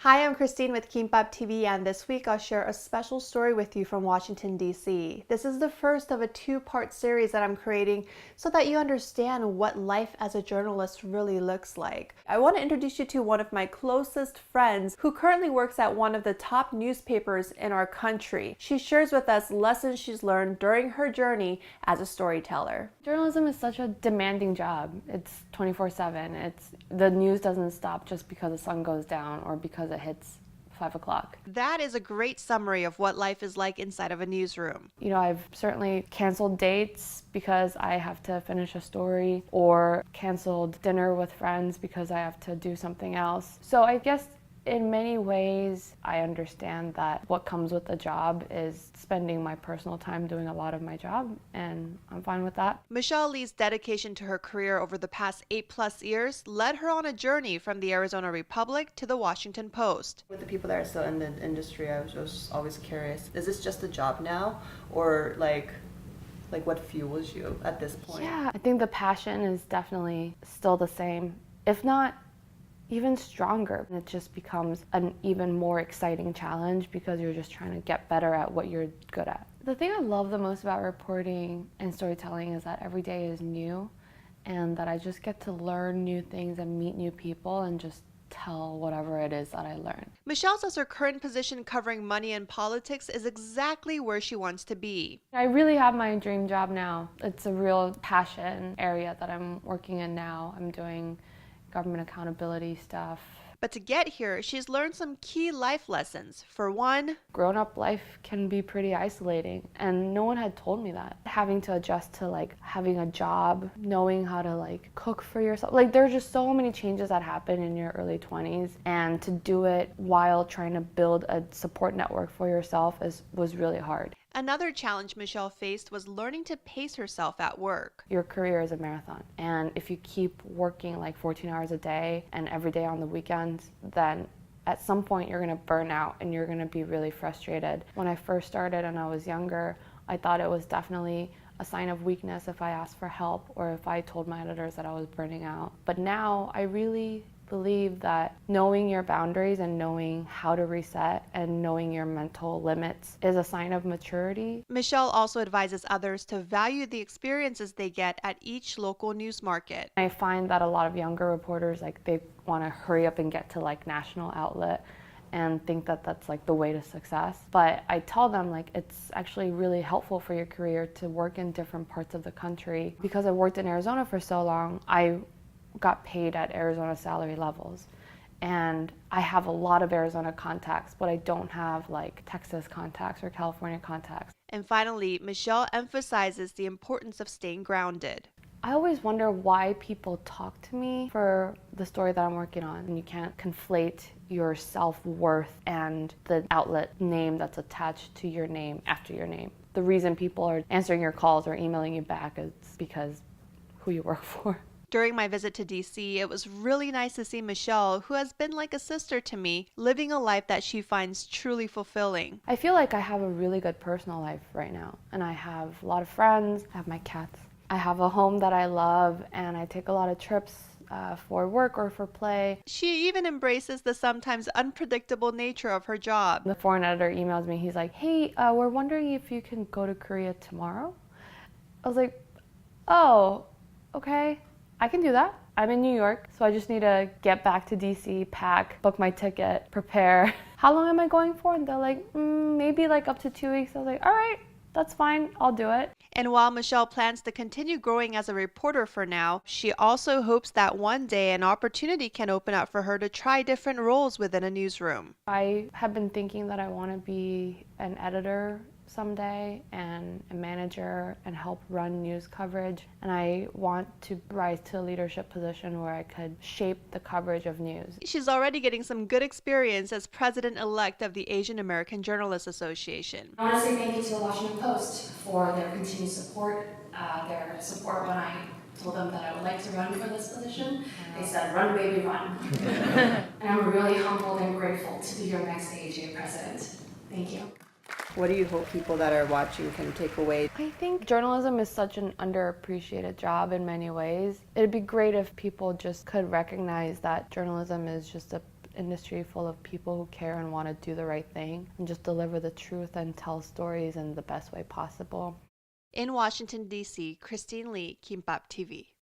Hi, I'm Christine with Kimbap TV, and this week I'll share a special story with you from Washington, D.C. This is the first of a two-part series that I'm creating so that you understand what life as a journalist really looks like. I want to introduce you to one of my closest friends who currently works at one of the top newspapers in our country. She shares with us lessons she's learned during her journey as a storyteller. Journalism is such a demanding job. It's 24/7. The news doesn't stop just because the sun goes down or because it hits 5 o'clock. That is a great summary of what life is like inside of a newsroom. You know, I've certainly canceled dates because I have to finish a story, or canceled dinner with friends because I have to do something else. So I guess in many ways, I understand that what comes with the job is spending my personal time doing a lot of my job, and I'm fine with that. Michelle Lee's dedication to her career over the past 8+ years led her on a journey from the Arizona Republic to the Washington Post. With the people that are still in the industry, I was always curious, is this just a job now, or like what fuels you at this point? Yeah, I think the passion is definitely still the same, if not even stronger. It just becomes an even more exciting challenge because you're just trying to get better at what you're good at. The thing I love the most about reporting and storytelling is that every day is new, and that I just get to learn new things and meet new people and just tell whatever it is that I learn. Michelle says her current position covering money and politics is exactly where she wants to be. I really have my dream job now. It's a real passion area that I'm working in now. I'm doing government accountability stuff. But to get here, she's learned some key life lessons. For one, grown-up life can be pretty isolating, and no one had told me that. Having to adjust to having a job, knowing how to cook for yourself. There's just so many changes that happen in your early 20s, and to do it while trying to build a support network for yourself was really hard. Another challenge Michelle faced was learning to pace herself at work. Your career is a marathon, and if you keep working 14 hours a day and every day on the weekends, then at some point you're going to burn out and you're going to be really frustrated. When I first started and I was younger, I thought it was definitely a sign of weakness if I asked for help or if I told my editors that I was burning out. But now I really believe that knowing your boundaries and knowing how to reset and knowing your mental limits is a sign of maturity. Michelle also advises others to value the experiences they get at each local news market. I find that a lot of younger reporters, they want to hurry up and get to national outlet and think that that's the way to success. But I tell them it's actually really helpful for your career to work in different parts of the country. Because I worked in Arizona for so long, I got paid at Arizona salary levels, and I have a lot of Arizona contacts, but I don't have Texas contacts or California contacts. And finally, Michelle emphasizes the importance of staying grounded. I always wonder why people talk to me for the story that I'm working on, and you can't conflate your self-worth and the outlet name that's attached to your name after your name. The reason people are answering your calls or emailing you back is because who you work for. During my visit to D.C., it was really nice to see Michelle, who has been like a sister to me, living a life that she finds truly fulfilling. I feel like I have a really good personal life right now, and I have a lot of friends, I have my cats. I have a home that I love, and I take a lot of trips for work or for play. She even embraces the sometimes unpredictable nature of her job. The foreign editor emails me, he's like, hey, we're wondering if you can go to Korea tomorrow? I was like, oh, okay. I can do that. I'm in New York, so I just need to get back to DC, pack, book my ticket, prepare. How long am I going for? And they're like, maybe up to 2 weeks. I was like, all right, that's fine, I'll do it. And while Michelle plans to continue growing as a reporter for now, she also hopes that one day an opportunity can open up for her to try different roles within a newsroom. I have been thinking that I want to be an editor someday and a manager and help run news coverage, and I want to rise to a leadership position where I could shape the coverage of news. She's already getting some good experience as president-elect of the Asian American Journalists Association. I want to say thank you to the Washington Post for their continued support, when I told them that I would like to run for this position. They said, run baby run. And I'm really humbled and grateful to be your next AJ president. Thank you. What do you hope people that are watching can take away? I think journalism is such an underappreciated job in many ways. It'd be great if people just could recognize that journalism is just industry full of people who care and want to do the right thing and just deliver the truth and tell stories in the best way possible. In Washington, D.C., Christine Lee, Kimbap TV.